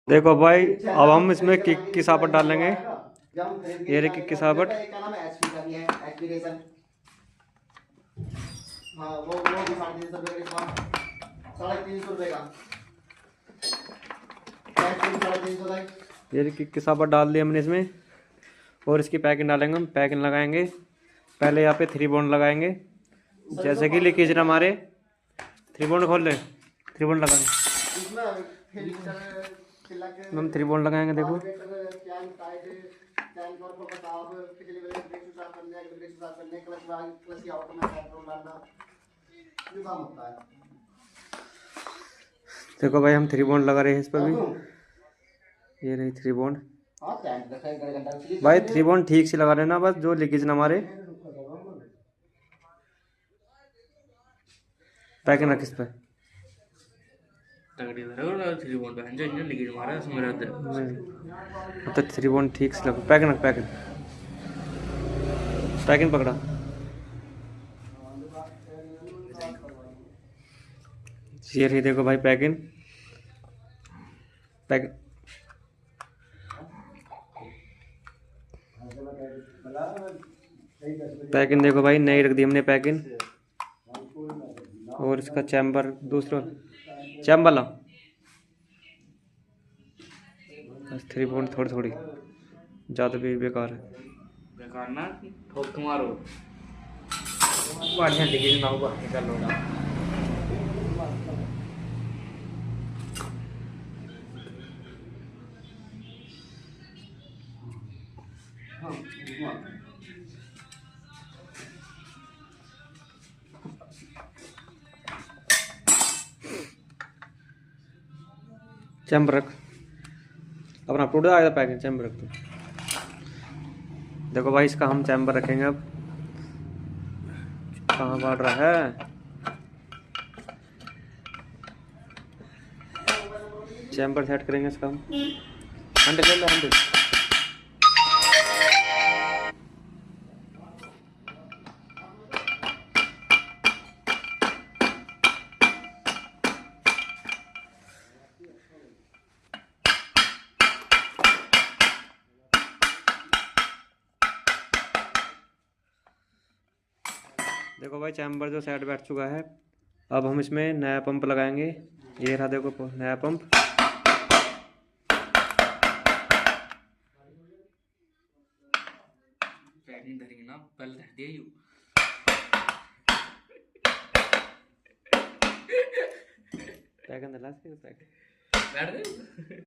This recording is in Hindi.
देखो भाई, अब हम इसमें किक की साबुत डालेंगे। ये रही किक की साबुत। ये रही किक की साबुत डाल दी हमने इसमें। और इसकी पैकिंग डालेंगे, हम पैकिंग लगाएंगे। पहले यहाँ पे 3 बॉन्ड लगाएंगे, जैसे कि लीकेज ना मारे। 3 बॉन्ड खोल ले, 3 बॉन्ड लगाएंगे। हम 3 बॉन्ड लगाएंगे, देखो। देखो भाई, हम 3 बॉन्ड लगा रहे हैं इस पर भी। ये रही 3 बॉन्ड। भाई 3 बॉन्ड ठीक से लगा लेना, बस जो लीकेज ना मारे। पैकिंग रख इस पर। तो 3 बॉन्ड ठीक से लगा। पैकिंग रख, पैकिंग पैकिंग पकड़ा। ये रही, देखो भाई, पैकिंग। पैकिंग पैकिंग देखो भाई, नई रख दी हमने पैकिंग। और इसका चैम्बर दूसरा चैम्बर ला। बस 3 बॉन्ड थोड़ी थोड़ी, ज़्यादा भी बेकार है। बेकार ना ठोक तुम्हारो बढ़िया लीकेज ना होगा निकल होगा। चैम्बर रख अपना, टूट जाएगा पैकिंग। चैम्बर रख दो। देखो भाई, इसका हम चैम्बर रखेंगे अब। कहाँ बढ़ रहा है? चैम्बर सेट करेंगे इसका हम। हैंडल ले लो, हैंडल। देखो भाई, चैम्बर जो साइड बैठ चुका है। अब हम इसमें नया पंप लगाएंगे। ये रहा, देखो नया पंप। पैकिंग धरेंगे ना, पहले धर दिया यू पैकिंग दिला, बैठ गए।